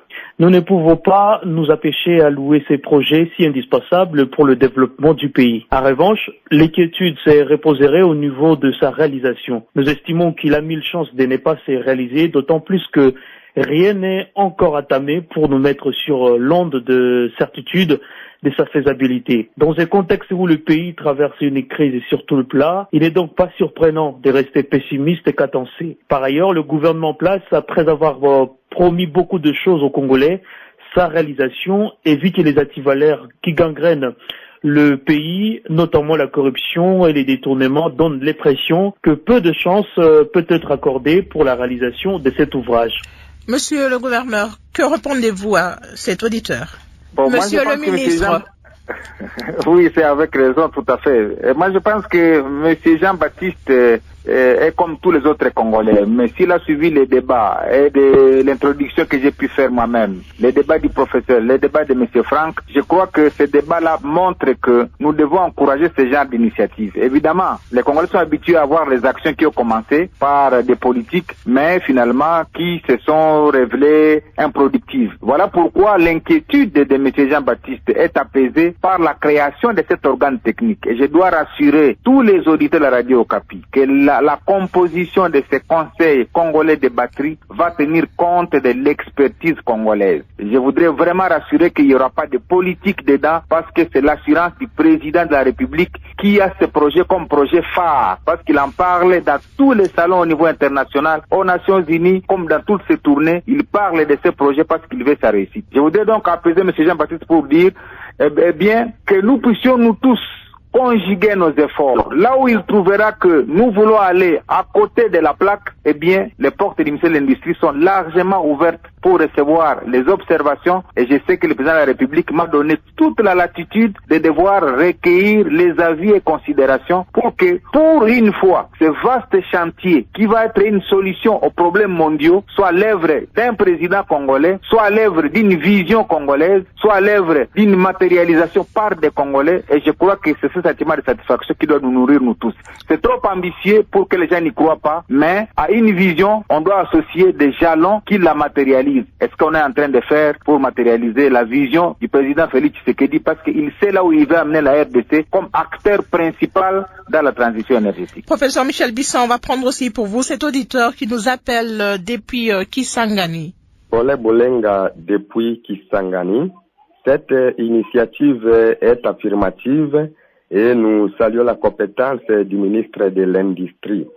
Nous ne pouvons pas nous empêcher à louer ces projets si indispensables pour le développement du pays. En revanche, l'inquiétude se reposerait au niveau de sa réalisation. Nous estimons qu'il a 1000 chances de ne pas se réaliser, d'autant plus que rien n'est encore entamé pour nous mettre sur l'onde de certitude de sa faisabilité. Dans un contexte où le pays traverse une crise sur tout le plat, il n'est donc pas surprenant de rester pessimiste et cadencé. Par ailleurs, le gouvernement en place, après avoir promis beaucoup de choses aux Congolais, sa réalisation évite les antivalaires qui gangrènent le pays, notamment la corruption et les détournements, donnent l'impression que peu de chance peut être accordée pour la réalisation de cet ouvrage. Monsieur le gouverneur, que répondez-vous à cet auditeur? Bon, Monsieur le ministre. Oui, c'est avec raison, tout à fait. Et moi, je pense que M. Jean-Baptiste est comme tous les autres Congolais. Mais s'il a suivi les débats et de l'introduction que j'ai pu faire moi-même, les débats du professeur, les débats de M. Franck, je crois que ces débats-là montrent que nous devons encourager ce genre d'initiatives. Évidemment, les Congolais sont habitués à voir les actions qui ont commencé par des politiques, mais finalement qui se sont révélées improductives. Voilà pourquoi l'inquiétude de M. Jean-Baptiste est apaisée par la création de cet organe technique. Et je dois rassurer tous les auditeurs de la radio Okapi que la composition de ces conseils congolais de batterie va tenir compte de l'expertise congolaise. Je voudrais vraiment rassurer qu'il n'y aura pas de politique dedans parce que c'est l'assurance du président de la République qui a ce projet comme projet phare parce qu'il en parle dans tous les salons au niveau international, aux Nations Unies, comme dans toutes ses tournées, il parle de ce projet parce qu'il veut sa réussite. Je voudrais donc apaiser M. Jean-Baptiste pour dire eh bien, que nous puissions nous tous conjuguer nos efforts. Là où il trouvera que nous voulons aller à côté de la plaque, eh bien, les portes du ministère de l'Industrie sont largement ouvertes pour recevoir les observations et je sais que le président de la République m'a donné toute la latitude de devoir recueillir les avis et considérations pour que, pour une fois, ce vaste chantier qui va être une solution aux problèmes mondiaux soit l'œuvre d'un président congolais, soit l'œuvre d'une vision congolaise, soit l'œuvre d'une matérialisation par des Congolais et je crois que c'est ce sentiment de satisfaction qui doit nous nourrir nous tous. C'est trop ambitieux pour que les gens n'y croient pas, mais à une vision, on doit associer des jalons qui la matérialisent. Est-ce qu'on est en train de faire pour matérialiser la vision du président Félix Tshisekedi parce qu'il sait là où il veut amener la RDC comme acteur principal dans la transition énergétique. Professeur Michel Bisson, on va prendre aussi pour vous cet auditeur qui nous appelle depuis Kisangani. Paul Bolenga depuis Kisangani. Cette initiative est affirmative et nous saluons la compétence du ministre de l'Industrie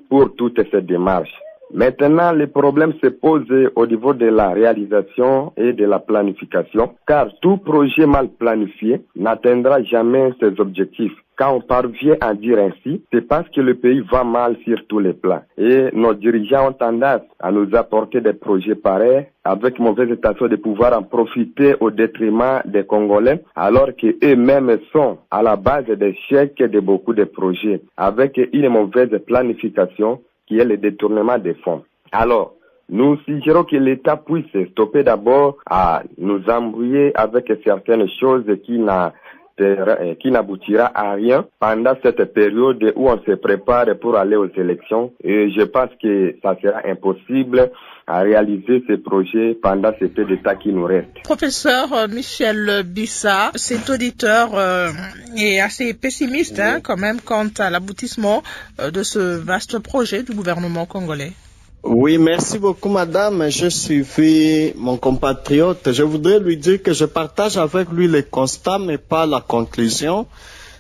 pour toutes ces démarches. Maintenant, le problème se pose au niveau de la réalisation et de la planification, car tout projet mal planifié n'atteindra jamais ses objectifs. Quand on parvient à dire ainsi, c'est parce que le pays va mal sur tous les plans. Et nos dirigeants ont tendance à nous apporter des projets pareils avec mauvaise intention de pouvoir en profiter au détriment des Congolais, alors qu'eux-mêmes sont à la base des chèques de beaucoup de projets, avec une mauvaise planification qui est le détournement des fonds. Alors, nous suggérons que l'État puisse stopper d'abord à nous embrouiller avec certaines choses qui à rien pendant cette période où on se prépare pour aller aux élections. Et je pense que ça sera impossible à réaliser ces projets pendant ce peu de temps qui nous reste. Professeur Michel Bissa, cet auditeur est assez pessimiste quand même quant à l'aboutissement de ce vaste projet du gouvernement congolais. Oui, merci beaucoup, madame. Je suivi mon compatriote. Je voudrais lui dire que je partage avec lui les constats, mais pas la conclusion.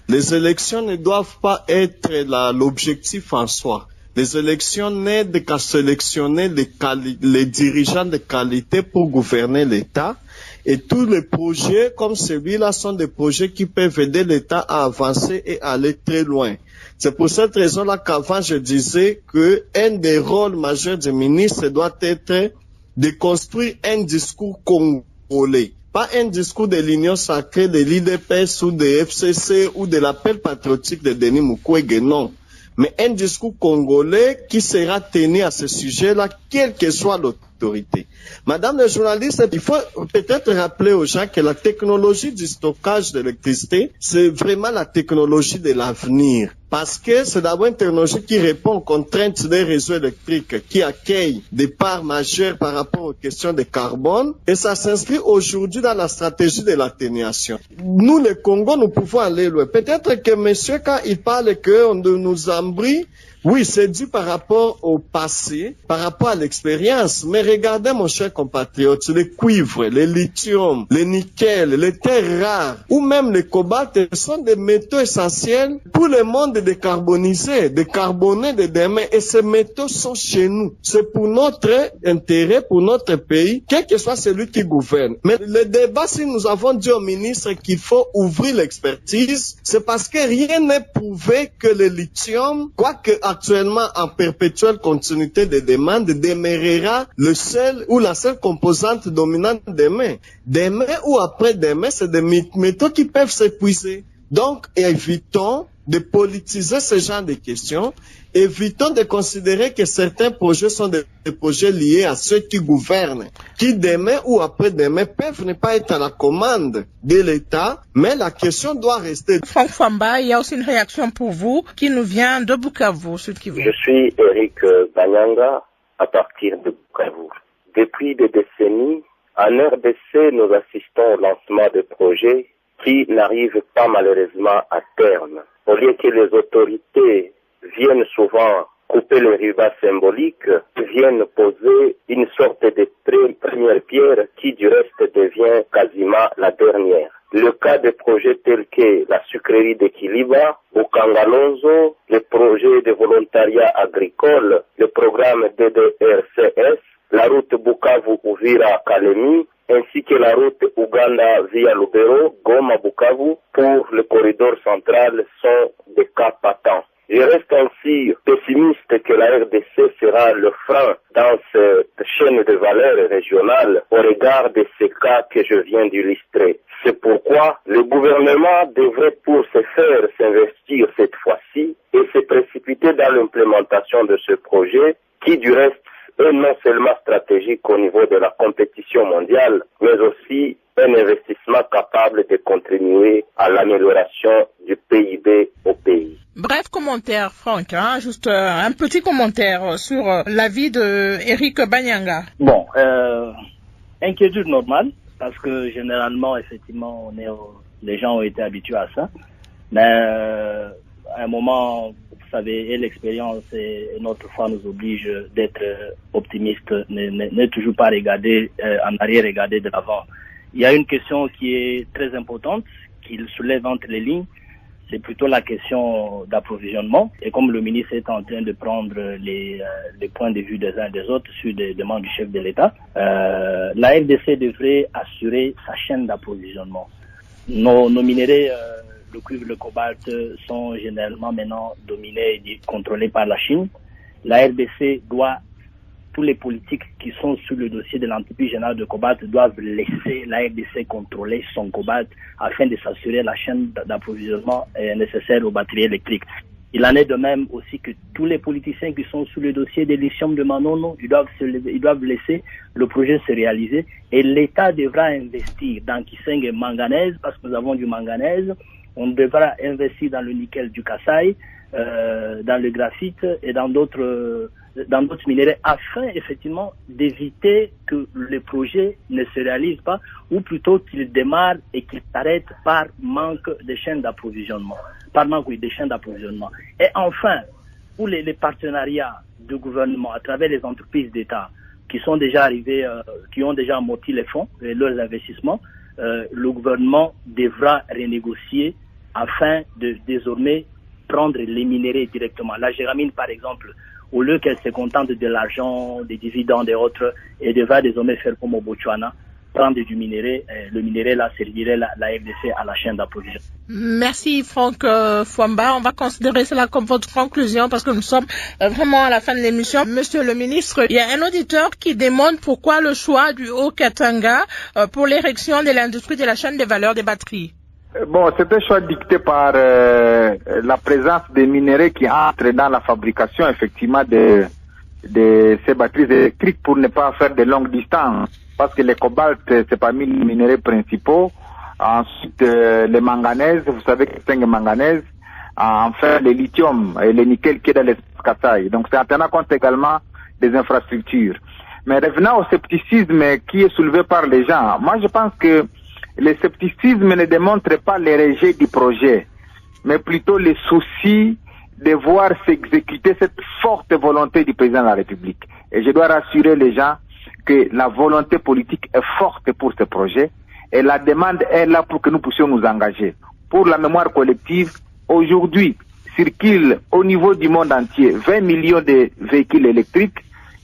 Les élections ne doivent pas être l'objectif en soi. Les élections n'aident qu'à sélectionner les dirigeants de qualité pour gouverner l'État. Et tous les projets comme celui-là sont des projets qui peuvent aider l'État à avancer et à aller très loin. C'est pour cette raison-là qu'avant je disais que un des rôles majeurs du ministre doit être de construire un discours congolais. Pas un discours de l'Union sacrée, de l'IDPS ou de FCC ou de l'appel patriotique de Denis Mukwege, non. Mais un discours congolais qui sera tenu à ce sujet-là, quelle que soit l'autorité. Madame la journaliste, il faut peut-être rappeler aux gens que la technologie du stockage d'électricité, c'est vraiment la technologie de l'avenir. Parce que c'est d'abord une technologie qui répond aux contraintes des réseaux électriques, qui accueille des parts majeures par rapport aux questions de carbone, et ça s'inscrit aujourd'hui dans la stratégie de l'atténuation. Nous, le Congo, nous pouvons aller loin. Peut-être que monsieur, quand il parle qu'on nous embrouille, oui, c'est dû par rapport au passé, par rapport à l'expérience. Mais regardez, mon cher compatriote, le cuivre, le lithium, le nickel, les terres rares, ou même le cobalt sont des métaux essentiels pour le monde décarbonisé, décarboné de demain. Et ces métaux sont chez nous. C'est pour notre intérêt, pour notre pays, quel que soit celui qui gouverne. Mais le débat, si nous avons dit au ministre qu'il faut ouvrir l'expertise, c'est parce que rien n'est prouvé que le lithium, quoique actuellement en perpétuelle continuité de demande, demeurera le seul ou la seule composante dominante demain. Demain ou après-demain, c'est des métaux qui peuvent s'épuiser. Donc, évitons de politiser ce genre de questions. Évitons de considérer que certains projets sont des projets liés à ceux qui gouvernent, qui demain ou après-demain peuvent ne pas être à la commande de l'État, mais la question doit rester. Franck Famba, il y a aussi une réaction pour vous qui nous vient de Bukavu, Sud Kivu. Je suis Eric Banyanga à partir de Bukavu. Depuis des décennies, en RDC, nous assistons au lancement de projets qui n'arrivent pas malheureusement à terme. Au lieu que les autorités viennent souvent couper le ruban symbolique, viennent poser une sorte de première pierre qui du reste devient quasiment la dernière. Le cas de projets tels que la sucrerie de Kiliba, au Kangalonzo, le projet de volontariat agricole, le programme DDRCS, la route Bukavu-Uvira-Kalemi, ainsi que la route Uganda via Lubero, Goma-Bukavu, pour le corridor central sont des cas patents. Je reste ainsi pessimiste que la RDC sera le frein dans cette chaîne de valeur régionale au regard de ces cas que je viens d'illustrer. C'est pourquoi le gouvernement devrait pour se faire s'investir cette fois-ci et se précipiter dans l'implémentation de ce projet qui du reste est non seulement stratégique au niveau de la compétition mondiale, mais aussi un investissement capable de contribuer à l'amélioration du PIB au pays. Bref commentaire, Franck, juste un petit commentaire sur l'avis de Eric Banyanga. Bon, inquiétude normale, parce que généralement, effectivement, les gens ont été habitués à ça, mais à un moment, vous savez, et l'expérience et notre foi nous oblige d'être optimistes, ne toujours pas regarder en arrière, regarder de l'avant. Il y a une question qui est très importante, qu'il soulève entre les lignes, c'est plutôt la question d'approvisionnement. Et comme le ministre est en train de prendre les points de vue des uns et des autres sur des demandes du chef de l'État, la RDC devrait assurer sa chaîne d'approvisionnement. Nos minéraux, le cuivre, le cobalt, sont généralement maintenant dominés et contrôlés par la Chine. La RDC doit, tous les politiques qui sont sur le dossier de l'entreprise générale de cobalt doivent laisser la RDC contrôler son cobalt afin de s'assurer la chaîne d'approvisionnement nécessaire aux batteries électriques. Il en est de même aussi que tous les politiciens qui sont sous le dossier des lithium de Manono, ils doivent laisser le projet se réaliser et l'État devra investir dans Kisenge et manganèse parce que nous avons du manganèse. On devra investir dans le nickel du Kasaï, dans le graphite et dans d'autres minéraux afin effectivement d'éviter que le projet ne se réalise pas ou plutôt qu'il démarre et qu'il s'arrête par manque de chaînes d'approvisionnement. Et enfin, pour les partenariats du gouvernement à travers les entreprises d'État qui sont déjà arrivées, qui ont déjà amorti les fonds et leurs investissements, le gouvernement devra renégocier afin de désormais prendre les minéraux directement. La Géramine, par exemple, au lieu qu'elle se contente de l'argent, des dividendes et autres, elle devra désormais faire comme au Botswana, prendre du minerai. Le minerai là servirait la RDC à la chaîne d'approvisionnement. Merci Franck Fouamba. On va considérer cela comme votre conclusion parce que nous sommes vraiment à la fin de l'émission. Monsieur le ministre, il y a un auditeur qui demande pourquoi le choix du Haut-Katanga pour l'érection de l'industrie de la chaîne de valeur des batteries. Bon, c'est un choix dicté par la présence des minéraux qui entrent dans la fabrication effectivement de ces batteries électriques pour ne pas faire de longues distances. Parce que le cobalt, c'est parmi les minéraux principaux. Ensuite, les manganèses, vous savez que c'est une manganèse. Enfin, le lithium et le nickel qui est dans l'espace Kasaï. Donc, c'est en tenant compte également des infrastructures. Mais revenant au scepticisme qui est soulevé par les gens, moi je pense que le scepticisme ne démontre pas les rejets du projet, mais plutôt les soucis de voir s'exécuter cette forte volonté du président de la République. Et je dois rassurer les gens que la volonté politique est forte pour ce projet et la demande est là pour que nous puissions nous engager. Pour la mémoire collective, aujourd'hui, circulent au niveau du monde entier 20 millions de véhicules électriques.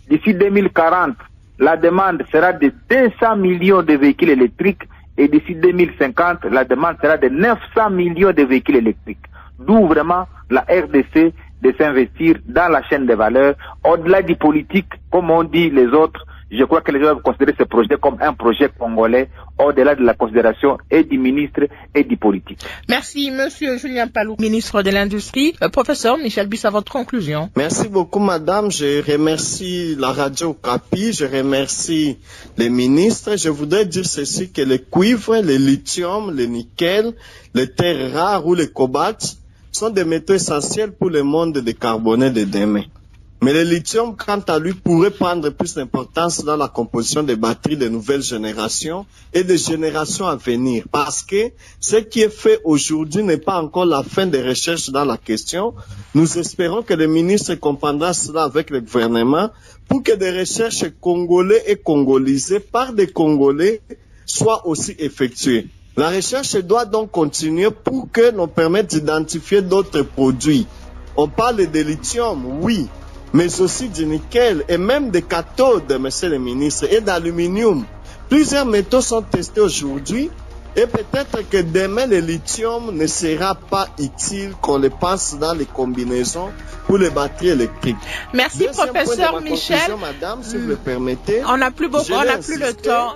D'ici 2040, la demande sera de 200 millions de véhicules électriques et d'ici 2050, la demande sera de 900 millions de véhicules électriques. D'où vraiment la RDC de s'investir dans la chaîne de valeur, au-delà du politique, comme on dit les autres. Je crois que les gens doivent considérer ce projet comme un projet congolais, au-delà de la considération et du ministre et du politique. Merci, monsieur Julien Paloukou, ministre de l'Industrie. Professeur Michel Bissa, votre conclusion. Merci beaucoup, madame. Je remercie la radio Okapi, je remercie les ministres. Je voudrais dire ceci, que le cuivre, le lithium, le nickel, les terres rares ou le cobalt sont des métaux essentiels pour le monde décarboné de demain. Mais le lithium, quant à lui, pourrait prendre plus d'importance dans la composition des batteries de nouvelle génération et des générations à venir. Parce que ce qui est fait aujourd'hui n'est pas encore la fin des recherches dans la question. Nous espérons que le ministre comprendra cela avec le gouvernement pour que des recherches congolais et congolisées par des Congolais soient aussi effectuées. La recherche doit donc continuer pour que nous permette d'identifier d'autres produits. On parle de lithium, oui, mais aussi du nickel et même des cathodes, monsieur le ministre, et d'aluminium. Plusieurs métaux sont testés aujourd'hui et peut-être que demain le lithium ne sera pas utile qu'on le pense dans les combinaisons pour les batteries électriques. Merci, professeur Michel. Madame, si vous le permettez. On n'a plus beaucoup, on n'a plus le temps.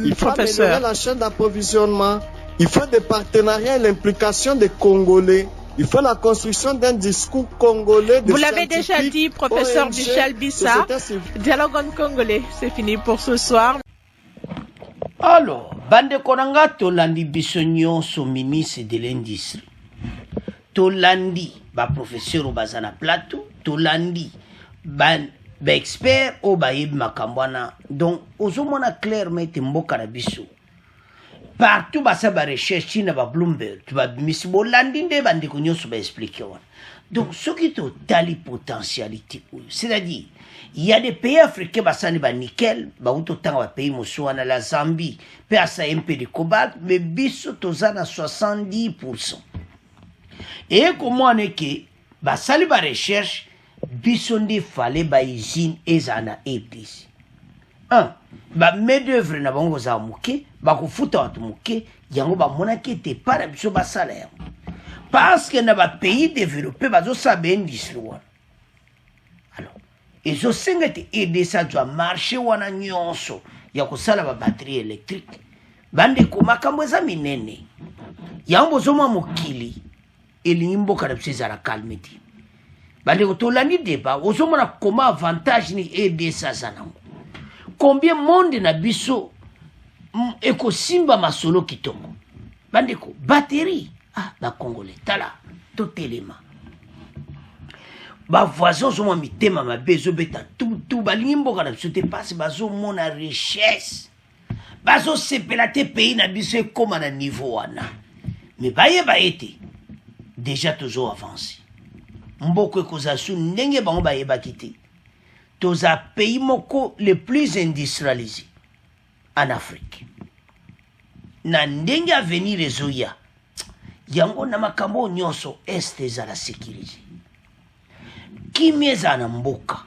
Il faut améliorer la chaîne d'approvisionnement. Il faut des partenariats et l'implication des Congolais. Il faut la construction d'un discours congolais. Vous l'avez déjà dit, professeur ONG, Michel Bissa. Dialogue en congolais, c'est fini pour ce soir. Alors, bande konanga tolandi bisonyo so ministre de l'industrie. Tolandi ba professeur au bazana plateau, tolandi ba expert au baïb makambwana. Donc, ozomona clairement mboka na biso. Partout basa ba recherche na ba Bloomberg, tu ba misibo landi nde bande ko nyoso ba expliquer wana. Donc, ce qui est tali potentialité, c'est-à-dire, il y a des pays africains basani ba nickel, ba utotanga ba pays mosuana la Zambie, pe asa un peu de cobalt, mais biso tozana 70%. Et comment on est que basali ba recherche, biso ndi fallait ba usine ezana ebdisi. Un, ba main-d'œuvre na bango za muke, ba kufuta watu muke, yango ba monaki te para biso ba salaire. Parce que dans les pays développés, ils ont sabi industrie. Alors, ils ont aidé ça à marcher wana nyonso ya kusala ba batterie électrique. Bande kumakambo za minene. Yambo zoma mokili elimbo kana pseza la calmeti. bandeko tolandi débat ozomona comment avantage ni EDC azanango combien monde na biso ekosimba masolo kitoko bandeko batterie bakongole tala totelema bavoisin ozomwa mitema mabe ezobeta tutu balingi mboka na biso te mpasi bazomona richesse bazosepela te pays na biso ekóma na niveau wana me bayeba ete déjà tozo avance mboko ekozala su ndenge bango bayebaki te toza pays moko le plus industrialisé en Afrique na ndenge avenir ezoya yango na makambo nyonso este ezala sécurisé kimia ezala na mboka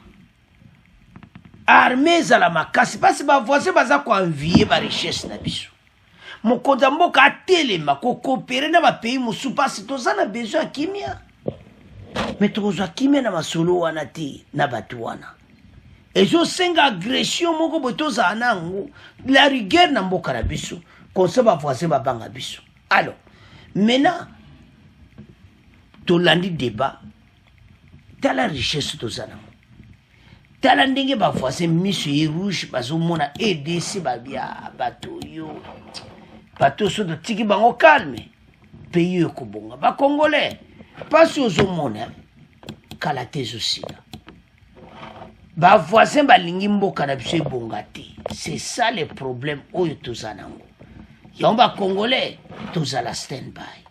armée ezala makasi mpasi bavoisin baza koanvie barichesse na biso mokonzi ya mboka atelema kokopere na bapays mosusu mpasi toza na besoin ya kimia me tokozwa kimia na masolo wana te na bato wana ezosenga agression moko boye tozala nango la rigueur na mboka na biso konse bavoisin babanga biso alors maintenant tolandi débat tala richesse toza nango tala ndenge bavoisin miso ye rouge bazomona EDC babia bato yo bato so totiki bango calme pays oyo ekobonga bakongolais mpasi ozomona kala te ezosila bavoisin balingi mboka na biso ebonga te c'est ça le problème oyo toza nango yango bakongolais tozala standby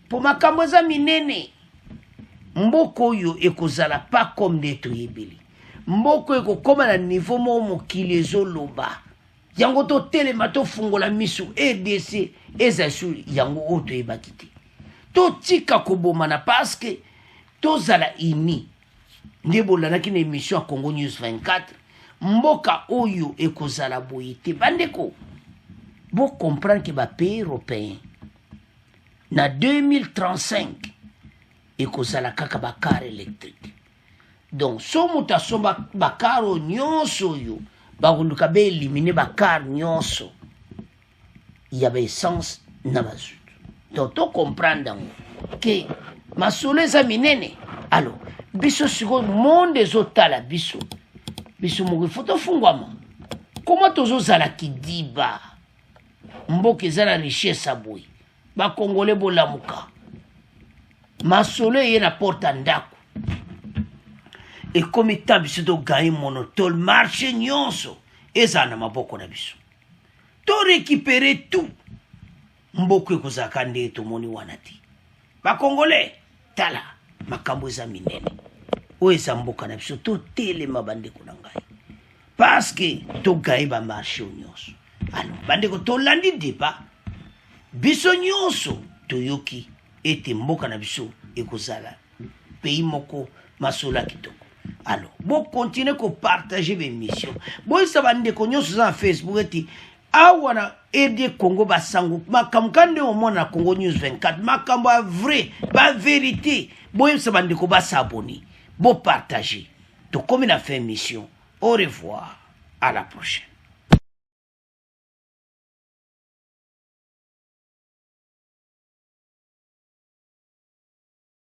mpo makambo eza minene mboka oyo ekozala pas comme nde toyebeli mboka ekokóma na niveau moko mokili ezoloba yango totelema tofungola miso EDC eza su yango oyo toyebaki te totika kobomana parceke tozala ini nde bolandaki na émission ya Congo News 24 mboka oyo ekozala boye te bandeko bocomprendre ke bapays européen na 2035 ekozala kaka bakar électrique donc so moto asomba bakar oyo nyonso oyo bakoluka baelimine bakar nyonso ya baessence na mazout donc tocomprendre yango ke masolo eza minene alors biso sikoyo monde ezotala biso moko ifo tofungwama koma tozozala kidiba mboka eza na richesse aboye bakongole bolamuka masolo eye na porta ndako ekomi ta biso toganye monotole marché nyonso ezala na maboko na biso torekipere tout mboka ekozalaka nde tomoni wana te bakongole tala makambo eza minene oyo eza mboka na biso totelema bandeko na ngai parceke toganye bamarché oyo nyonso alors bandeko tolandi débat biso nyonso toyoki ete mboka na biso ekozala pays moko masolo ya kitoko alors bokontinue kopartage baémission boyisa bandeko nyonso eza na Facebook ete awa na RD Congo basango makambo kande omona na Congo News 24 makambo ya vrai ba vérité boyisa bandeko basabone bopartage tokomi na fin émission au revoir à la prochaine.